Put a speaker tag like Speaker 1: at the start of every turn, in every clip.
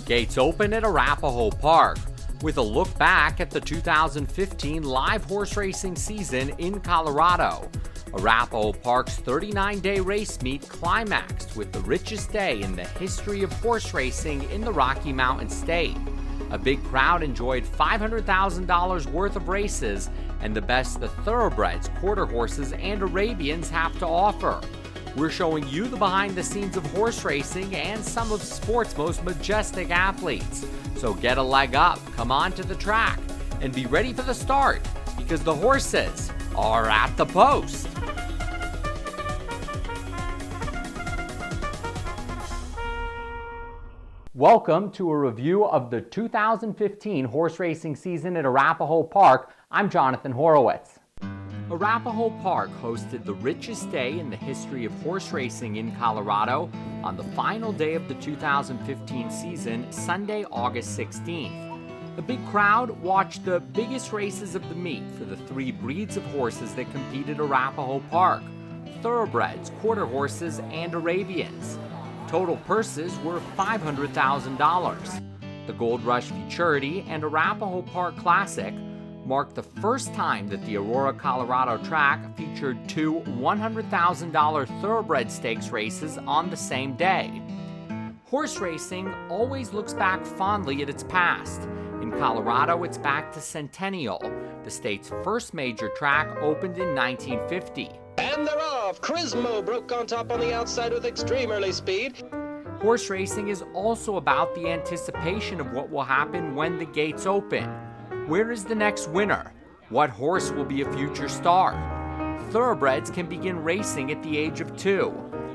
Speaker 1: Gates open at Arapahoe Park with a look back at the 2015 live horse racing season in Colorado. Arapahoe Park's 39-day race meet climaxed with the richest day in the history of horse racing in the Rocky Mountain State. A big crowd enjoyed $500,000 worth of races and the best the thoroughbreds, quarter horses, and Arabians have to offer. We're showing you the behind the scenes of horse racing and some of sport's most majestic athletes. So get a leg up, come on to the track, and be ready for the start because the horses are at the post. Welcome to a review of the 2015 horse racing season at Arapahoe Park. I'm Jonathan Horowitz. Arapahoe Park hosted the richest day in the history of horse racing in Colorado on the final day of the 2015 season, Sunday, August 16th. The big crowd watched the biggest races of the meet for the three breeds of horses that compete at Arapahoe Park: thoroughbreds, quarter horses, and Arabians. Total purses were $500,000. The Gold Rush Futurity and Arapahoe Park Classic marked the first time that the Aurora, Colorado track featured two $100,000 thoroughbred stakes races on the same day. Horse racing always looks back fondly at its past. In Colorado, it's back to Centennial. The state's first major track opened in 1950.
Speaker 2: And they're off! Crismo broke on top on the outside with extreme early speed.
Speaker 1: Horse racing is also about the anticipation of what will happen when the gates open. Where is the next winner? What horse will be a future star? Thoroughbreds can begin racing at the age of 2,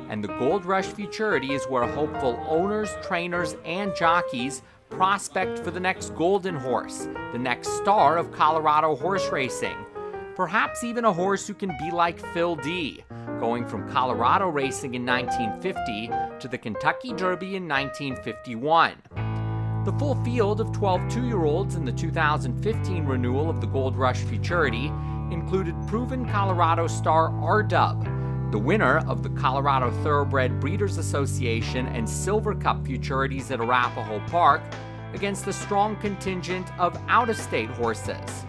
Speaker 1: and the Gold Rush Futurity is where hopeful owners, trainers, and jockeys prospect for the next golden horse, the next star of Colorado horse racing. Perhaps even a horse who can be like Phil D, going from Colorado racing in 1950 to the Kentucky Derby in 1951. The full field of 12 2-year-olds in the 2015 renewal of the Gold Rush Futurity included proven Colorado star R-Dub, the winner of the Colorado Thoroughbred Breeders Association and Silver Cup Futurities at Arapahoe Park, against a strong contingent of out-of-state horses: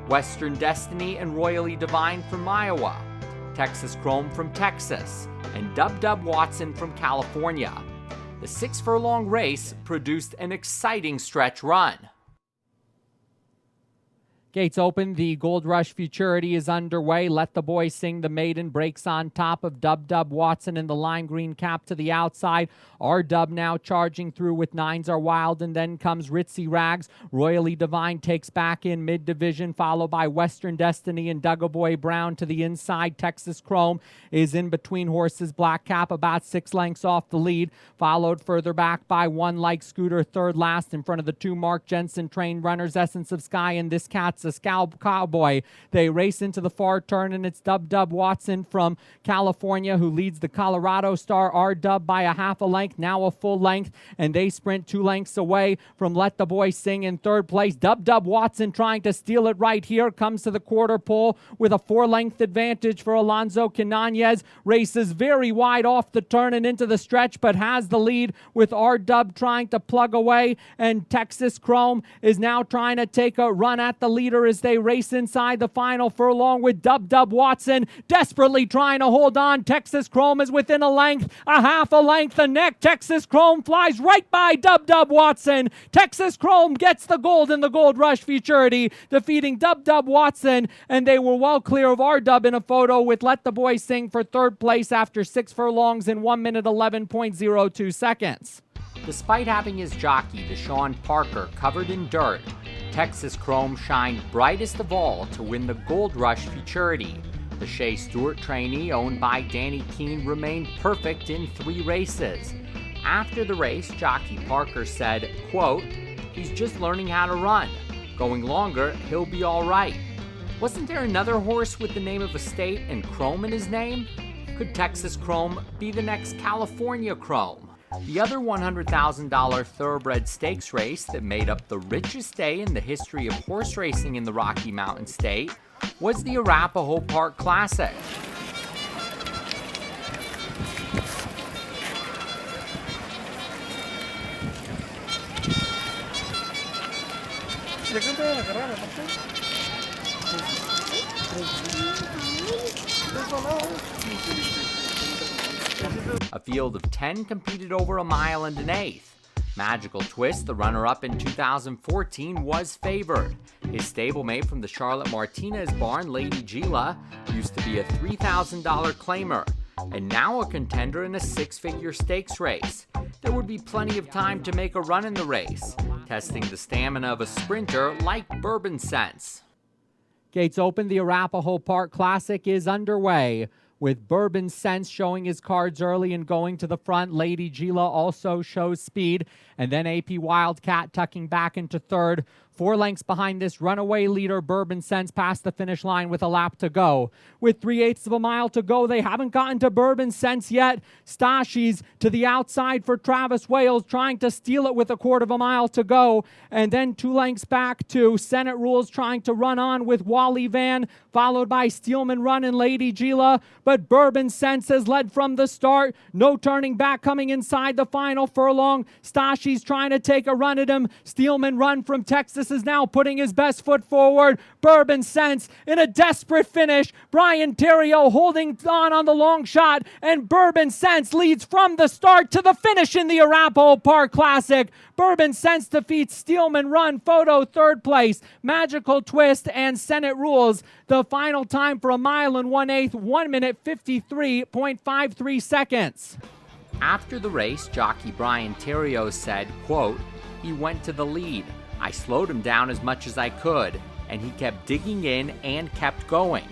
Speaker 1: Western Destiny and Royally Divine from Iowa, Texas Chrome from Texas, and Dub Watson from California. The 6-furlong race produced an exciting stretch run. Gates open, the Gold Rush Futurity is underway. Let the Boy Sing, the maiden, breaks on top of Dub Watson in the lime green cap to the outside. R-Dub now charging through with Nines Are Wild, and then comes Ritzy Rags. Royally Divine takes back in mid-division, followed by Western Destiny and Duggaboy Brown to the inside. Texas Chrome is in between horses. Black Cap about 6 lengths off the lead, followed further back by One Like Scooter, third last in front of the 2 Mark Jensen trained runners, Essence of Sky and This Cat's a Cowboy. They race into the far turn, and it's Dub Watson from California who leads the Colorado star R-Dub by a half a length, now a full length, and they sprint 2 lengths away from Let the Boy Sing in third place. Dub Watson trying to steal it right here, comes to the quarter pole with a 4-length advantage for Alonzo Quinanez. Races very wide off the turn and into the stretch, but has the lead with R-Dub trying to plug away, and Texas Chrome is now trying to take a run at the leader as they race inside the final furlong with Dub Watson desperately trying to hold on. Texas Chrome is within a length, a half a length, a neck. Texas Chrome flies right by Dub Watson. Texas Chrome gets the gold in the Gold Rush Futurity, defeating Dub Watson, and they were well clear of R-Dub in a photo with Let the Boy Sing for third place after 6 furlongs in 1 minute 11.02 seconds. Despite having his jockey, Deshaun Parker, covered in dirt, Texas Chrome shined brightest of all to win the Gold Rush Futurity. The Shea Stewart trainee, owned by Danny Keene, remained perfect in 3 races. After the race, jockey Parker said, quote, "He's just learning how to run. Going longer, he'll be all right." Wasn't there another horse with the name of a state and Chrome in his name? Could Texas Chrome be the next California Chrome? The other $100,000 thoroughbred stakes race that made up the richest day in the history of horse racing in the Rocky Mountain State was the Arapahoe Park Classic. A field of 10 competed over a mile and an eighth. Magical Twist, the runner-up in 2014, was favored. His stablemate from the Charlotte Martinez barn, Lady Gila, used to be a $3,000 claimer, and now a contender in a six-figure stakes race. There would be plenty of time to make a run in the race, testing the stamina of a sprinter like Bourbon Sense. Gates open, the Arapahoe Park Classic is underway, with Bourbon Sense showing his cards early and going to the front. Lady Gila also shows speed, and then AP Wildcat tucking back into third. 4 lengths behind this runaway leader, Bourbon Sense, past the finish line with a lap to go. With 3/8 of a mile to go, they haven't gotten to Bourbon Sense yet. Stashi's to the outside for Travis Wales, trying to steal it with 1/4 of a mile to go. And then 2 lengths back to Senate Rules, trying to run on with Wally Van, followed by Steelman Run and Lady Gila. But Bourbon Sense has led from the start. No turning back coming inside the final furlong. Stashi's trying to take a run at him. Steelman Run from Texas is now putting his best foot forward. Bourbon Sense in a desperate finish. Brian Terrio holding on the long shot, and Bourbon Sense leads from the start to the finish in the Arapahoe Park Classic. Bourbon Sense defeats Steelman Run, Photo third place, Magical Twist, and Senate Rules. The final time for a mile and 1/8, 1 minute 53.53 seconds. After the race, jockey Brian Terrio said, quote, "He went to the lead. I slowed him down as much as I could, and he kept digging in and kept going."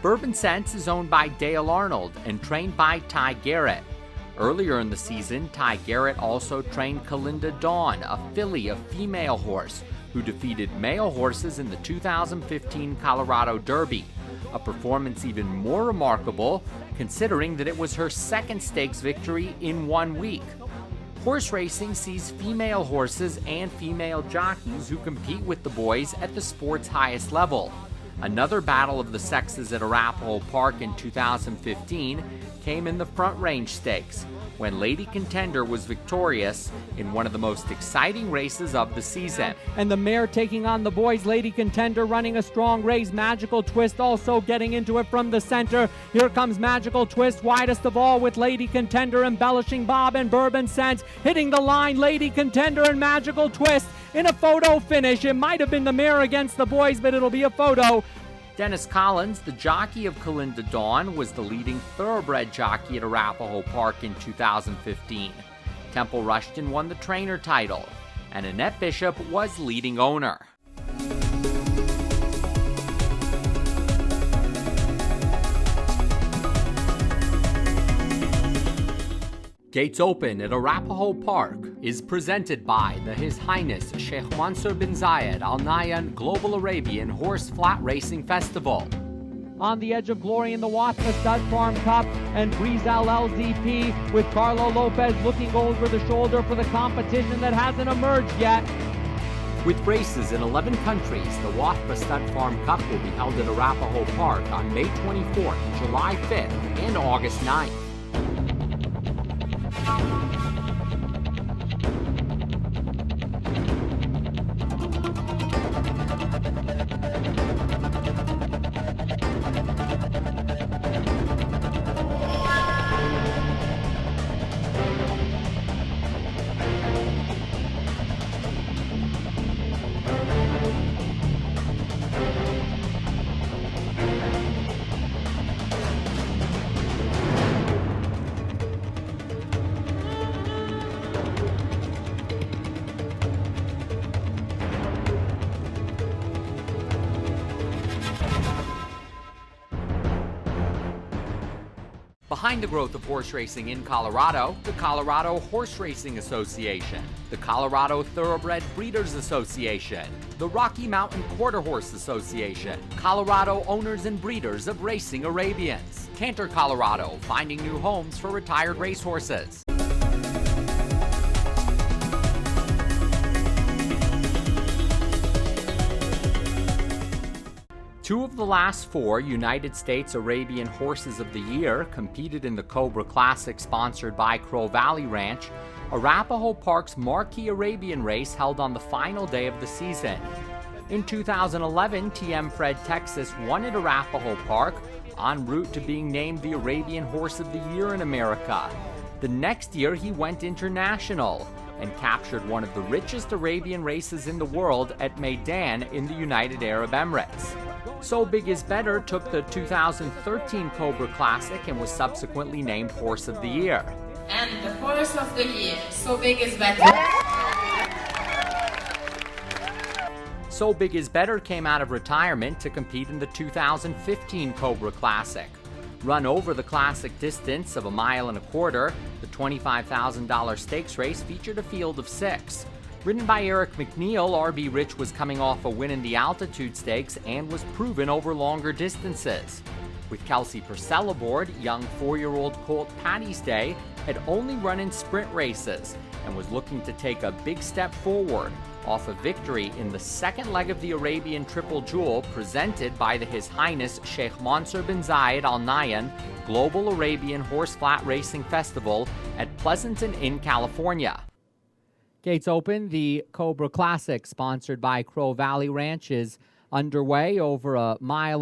Speaker 1: Bourbon Sense is owned by Dale Arnold and trained by Ty Garrett. Earlier in the season, Ty Garrett also trained Kalinda Dawn, a filly, a female horse, who defeated male horses in the 2015 Colorado Derby, a performance even more remarkable considering that it was her second stakes victory in 1 week. Horse racing sees female horses and female jockeys who compete with the boys at the sport's highest level. Another battle of the sexes at Arapahoe Park in 2015 came in the Front Range Stakes, when Lady Contender was victorious in one of the most exciting races of the season. And the mare taking on the boys, Lady Contender running a strong race. Magical Twist also getting into it from the center. Here comes Magical Twist, widest of all, with Lady Contender embellishing Bob, and Bourbon Sense hitting the line. Lady Contender and Magical Twist in a photo finish. It might have been the mare against the boys, but it'll be a photo. Dennis Collins, the jockey of Kalinda Dawn, was the leading thoroughbred jockey at Arapahoe Park in 2015. Temple Rushton won the trainer title, and Annette Bishop was leading owner. Gates Open at Arapahoe Park is presented by the His Highness Sheikh Mansour bin Zayed Al Nahyan Global Arabian Horse Flat Racing Festival. On the edge of glory in the Watha Stud Farm Cup, and Breezel LZP with Carlo Lopez looking over the shoulder for the competition that hasn't emerged yet. With races in 11 countries, the Watha Stud Farm Cup will be held at Arapahoe Park on May 24th, July 5th, and August 9th. Behind the growth of horse racing in Colorado, the Colorado Horse Racing Association, the Colorado Thoroughbred Breeders Association, the Rocky Mountain Quarter Horse Association, Colorado Owners and Breeders of Racing Arabians, Cantor, Colorado, finding new homes for retired racehorses. Two of the last 4 United States Arabian Horses of the Year competed in the Cobra Classic sponsored by Crow Valley Ranch, Arapahoe Park's marquee Arabian race held on the final day of the season. In 2011, TM Fred Texas won at Arapahoe Park, en route to being named the Arabian Horse of the Year in America. The next year, he went international and captured one of the richest Arabian races in the world at Meydan in the United Arab Emirates. So Big Is Better took the 2013 Cobra Classic and was subsequently named Horse of the Year.
Speaker 3: And the Horse of the Year, So Big Is Better.
Speaker 1: So Big Is Better came out of retirement to compete in the 2015 Cobra Classic. Run over the classic distance of 1.25 miles, the $25,000 stakes race featured a field of 6. Ridden by Eric McNeil, RB Rich was coming off a win in the altitude stakes and was proven over longer distances. With Kelsey Purcell aboard, young 4-year-old colt Patty's Day had only run in sprint races and was looking to take a big step forward off a victory in the second leg of the Arabian Triple Jewel presented by the His Highness Sheikh Mansour bin Zayed Al Nahyan Global Arabian Horse Flat Racing Festival at Pleasanton Inn, California. Gates open. The Cobra Classic, sponsored by Crow Valley Ranch, is underway over 1.25 miles.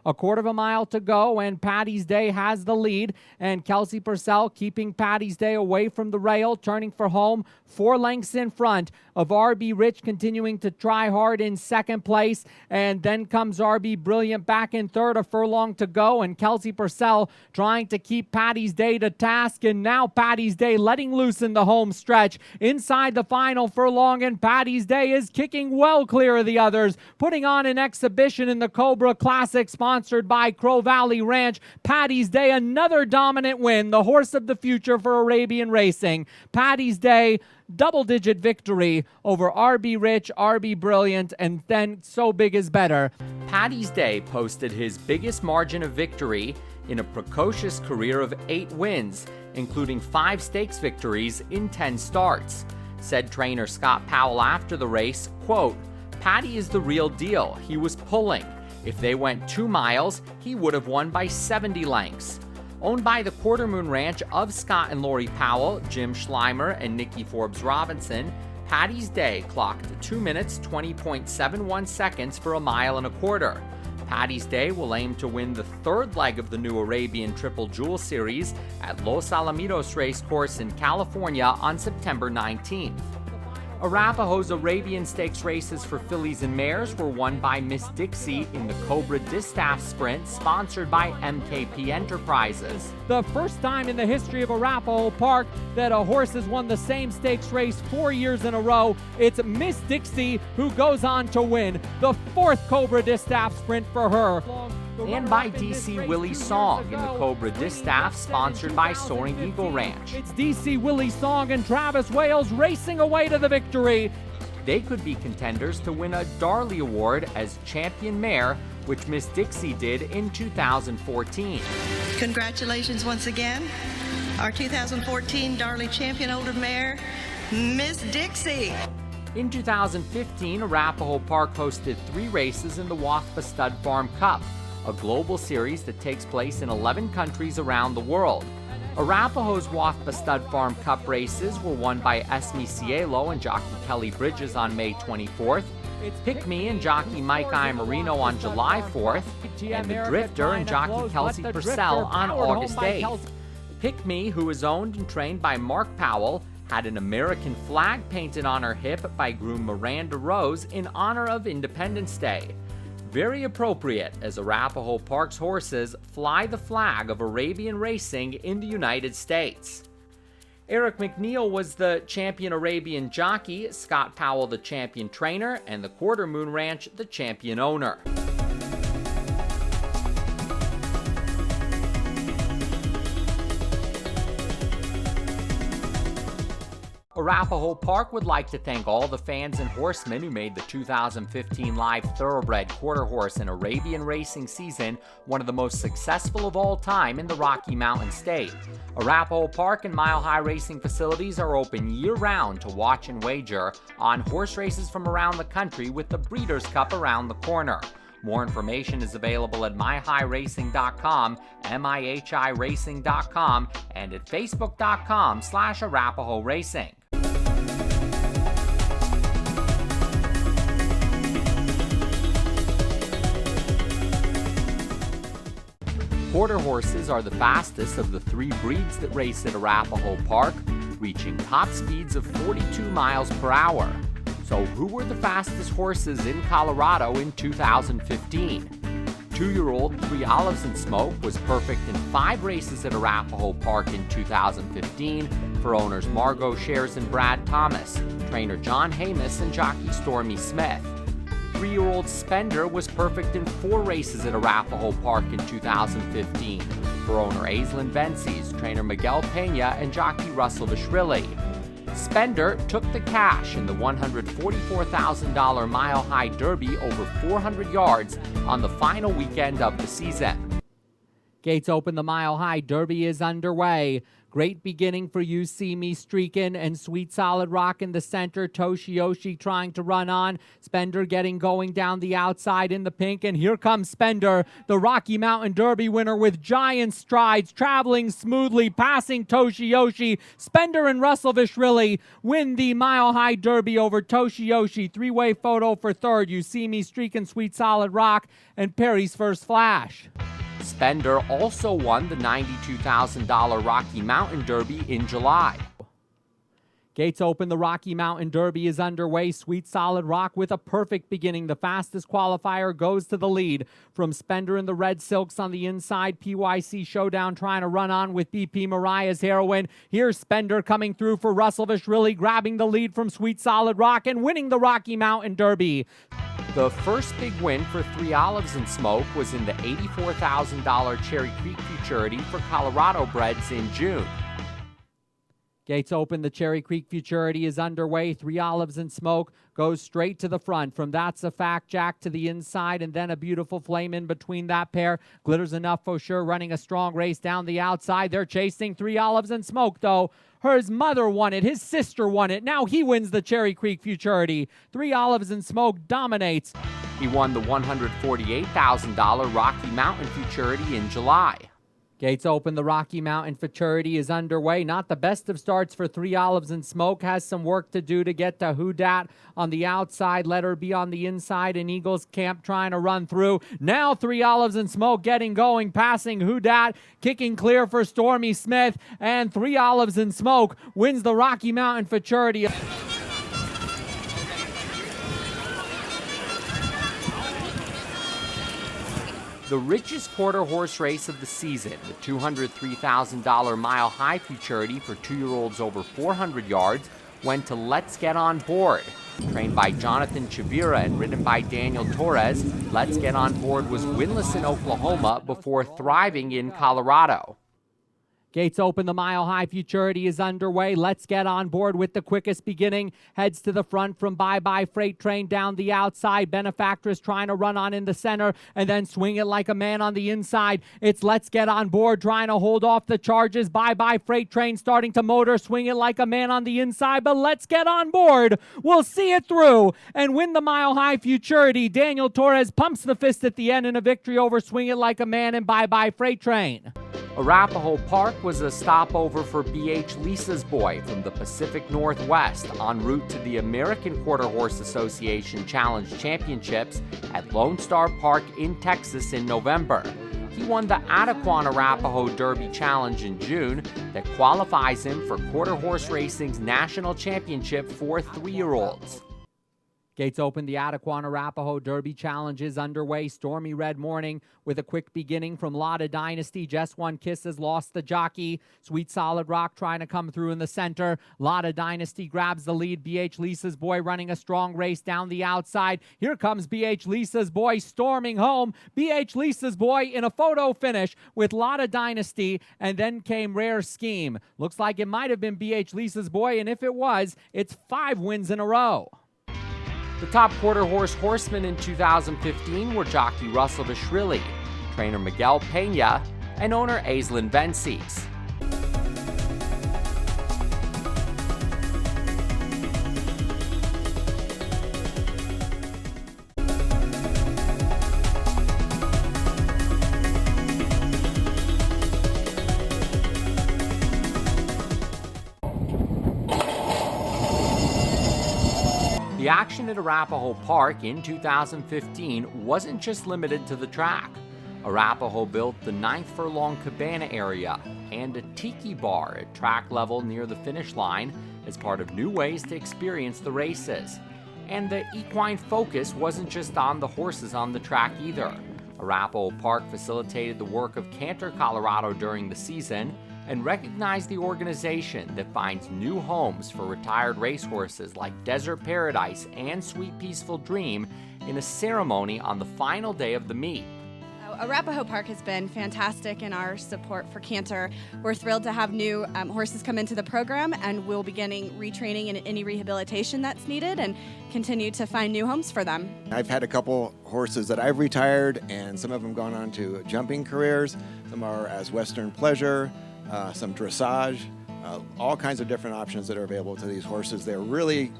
Speaker 1: 1/4 of a mile to go, and Patty's Day has the lead, and Kelsey Purcell keeping Patty's Day away from the rail, turning for home 4 lengths in front of RB Rich, continuing to try hard in second place, and then comes RB Brilliant back in third, a furlong to go, and Kelsey Purcell trying to keep Patty's Day to task, and now Patty's Day letting loose in the home stretch inside the final furlong, and Patty's Day is kicking well clear of the others, putting on an exhibition in the Cobra Classic sponsored by Crow Valley Ranch. Patty's Day, another dominant win, the horse of the future for Arabian racing. Patty's Day, double-digit victory over RB Rich, RB Brilliant, and then So Big Is Better. Patty's Day posted his biggest margin of victory in a precocious career of 8 wins, including 5 stakes victories in 10 starts. Said trainer Scott Powell after the race, quote, "Patty is the real deal. He was pulling. If they went 2 miles, he would have won by 70 lengths." Owned by the Quarter Moon Ranch of Scott and Lori Powell, Jim Schleimer, and Nikki Forbes Robinson, Patty's Day clocked 2 minutes 20.71 seconds for 1.25 miles. Patty's Day will aim to win the 3rd leg of the new Arabian Triple Jewel Series at Los Alamitos Racecourse in California on September 19th. Arapahoe's Arabian Stakes races for fillies and mares were won by Miss Dixie in the Cobra Distaff Sprint, sponsored by MKP Enterprises. The first time in the history of Arapahoe Park that a horse has won the same stakes race 4 years in a row. It's Miss Dixie who goes on to win the 4th Cobra Distaff Sprint for her. And by DC Willie Song in the Cobra Distaff, sponsored by Soaring Eagle Ranch. It's DC Willie Song and Travis Wales racing away to the victory. They could be contenders to win a Darley Award as champion mare, which Miss Dixie did in 2014.
Speaker 4: Congratulations once again, our 2014 Darley champion older mare, Miss Dixie.
Speaker 1: In 2015, Arapahoe Park hosted 3 races in the WAFPA Stud Farm Cup, a global series that takes place in 11 countries around the world. Arapahoe's WAFPA Stud Farm Cup races were won by Esme Cielo and jockey Kelly Bridges on May 24th, Pick Me and jockey Mike Iamarino on July 4th, and The Drifter and jockey Kelsey Purcell on August 8th. Pick Me, who is owned and trained by Mark Powell, had an American flag painted on her hip by groom Miranda Rose in honor of Independence Day. Very appropriate, as Arapahoe Park's horses fly the flag of Arabian racing in the United States. Eric McNeil was the champion Arabian jockey, Scott Powell the champion trainer, and the Quarter Moon Ranch the champion owner. Arapahoe Park would like to thank all the fans and horsemen who made the 2015 live thoroughbred quarter horse and Arabian racing season one of the most successful of all time in the Rocky Mountain State. Arapahoe Park and Mile High racing facilities are open year-round to watch and wager on horse races from around the country, with the Breeders' Cup around the corner. More information is available at myhighracing.com, mihiracing.com, and at facebook.com/Arapahoe Racing. Quarter horses are the fastest of the 3 breeds that race at Arapahoe Park, reaching top speeds of 42 miles per hour. So who were the fastest horses in Colorado in 2015? 2-year-old 3 Olives and Smoke was perfect in 5 races at Arapahoe Park in 2015 for owners Margot Shares and Brad Thomas, trainer John Hamus, and jockey Stormy Smith. 3-year-old Spender was perfect in 4 races at Arapahoe Park in 2015 for owner Aislinn Vences, trainer Miguel Pena, and jockey Russell Vishvili. Spender took the cash in the $144,000 Mile High Derby over 400 yards on the final weekend of the season. Gates open, the Mile High Derby is underway. Great beginning for You See Me Streakin' and Sweet Solid Rock in the center. Toshioshi trying to run on. Spender getting going down the outside in the pink. And here comes Spender, the Rocky Mountain Derby winner with giant strides, traveling smoothly, passing Toshioshi. Spender and Russell Vishvili win the Mile High Derby over Toshioshi. 3-way photo for third. You See Me Streakin', Sweet Solid Rock, and Perry's First Flash. Spender also won the $92,000 Rocky Mountain Derby in July. Gates open, the Rocky Mountain Derby is underway. Sweet Solid Rock with a perfect beginning. The fastest qualifier goes to the lead. From Spender and the Red Silks on the inside, PYC Showdown trying to run on with BP Mariah's Heroine. Here's Spender coming through for Russell Vishvili, grabbing the lead from Sweet Solid Rock and winning the Rocky Mountain Derby. The first big win for 3 Olives and Smoke was in the $84,000 Cherry Creek Futurity for Colorado breds in June. Gates open, the Cherry Creek Futurity is underway. 3 Olives and Smoke goes straight to the front. From That's a Fact Jack to the inside, and then a beautiful flame in between that pair. Glitters Enough for sure running a strong race down the outside. They're chasing 3 Olives and Smoke, though. His mother won it. His sister won it. Now he wins the Cherry Creek Futurity. 3 Olives and Smoke dominates. He won the $148,000 Rocky Mountain Futurity in July. Gates open, the Rocky Mountain Futurity is underway. Not the best of starts for 3 Olives and Smoke. Has some work to do to get to Who Dat on the outside. Let Her Be on the inside, and Eagles Camp trying to run through. Now 3 Olives and Smoke getting going, passing Who Dat, kicking clear for Stormy Smith, and 3 Olives and Smoke wins the Rocky Mountain Futurity. The richest quarter horse race of the season, the $203,000 Mile High Futurity for 2-year-olds over 400 yards, went to Let's Get On Board. Trained by Jonathan Chavira and ridden by Daniel Torres, Let's Get On Board was winless in Oklahoma before thriving in Colorado. Gates open, the Mile High Futurity is underway. Let's Get On Board with the quickest beginning. Heads to the front from Bye Bye Freight Train down the outside. Benefactress trying to run on in the center and then swing it like a man on the inside. It's Let's Get On Board trying to hold off the charges. Bye Bye Freight Train starting to motor, swing it like a man on the inside. But Let's Get On Board will see it through and win the Mile High Futurity. Daniel Torres pumps the fist at the end in a victory over Swing It Like a Man and Bye Bye Freight Train. Arapahoe Park was a stopover for B.H. Lisa's Boy from the Pacific Northwest en route to the American Quarter Horse Association Challenge Championships at Lone Star Park in Texas in November. He won the Ataquan Arapahoe Derby Challenge in June that qualifies him for Quarter Horse Racing's National Championship for 3-year-olds. Gates open, the Ataquan Arapahoe Derby Challenge is underway. Stormy red morning with a quick beginning from Lotta Dynasty. Just One Kiss has lost the jockey. Sweet Solid Rock trying to come through in the center. Lotta Dynasty grabs the lead. B.H. Lisa's Boy running a strong race down the outside. Here comes B.H. Lisa's Boy storming home. B.H. Lisa's Boy in a photo finish with Lotta Dynasty, and then came Rare Scheme. Looks like it might have been B.H. Lisa's Boy, and if it was, it's 5 wins in a row. The top quarter horse horsemen in 2015 were jockey Russell Vishvili, trainer Miguel Pena, and owner Aislinn Vences. The action at Arapahoe Park in 2015 wasn't just limited to the track. Arapahoe built the 9th Furlong Cabana area and a tiki bar at track level near the finish line as part of new ways to experience the races. And the equine focus wasn't just on the horses on the track either. Arapahoe Park facilitated the work of Cantor, Colorado during the season and recognized the organization that finds new homes for retired racehorses like Desert Paradise and Sweet Peaceful Dream in a ceremony on the final day of the meet.
Speaker 5: Arapahoe Park has been fantastic in our support for Cantor. We're thrilled to have new horses come into the program, and we'll be getting retraining and any rehabilitation that's needed and continue to find new homes for them.
Speaker 6: I've had a couple horses that I've retired, and some of them gone on to jumping careers. Some are as Western pleasure, some dressage, all kinds of different options that are available to these horses. They're really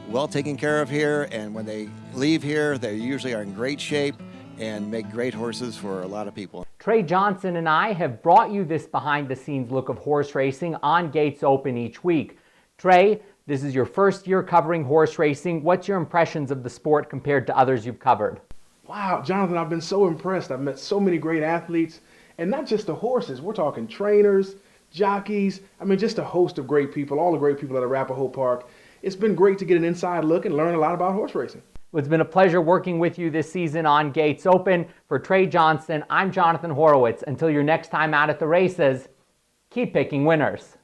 Speaker 6: well taken care of here, and when they leave here, they usually are in great shape and make great horses for a lot of people.
Speaker 1: Trey Johnson and I have brought you this behind-the-scenes look of horse racing on Gates Open each week. Trey, this is your first year covering horse racing. What's your impressions of the sport compared to others you've covered?
Speaker 7: Wow, Jonathan, I've been so impressed. I've met so many great athletes, and not just the horses. We're talking trainers, jockeys, just a host of great people, all the great people at Arapahoe Park. It's been great to get an inside look and learn a lot about horse racing.
Speaker 1: It's been a pleasure working with you this season on Gates Open. For Trey Johnson, I'm Jonathan Horowitz. Until your next time out at the races, keep picking winners.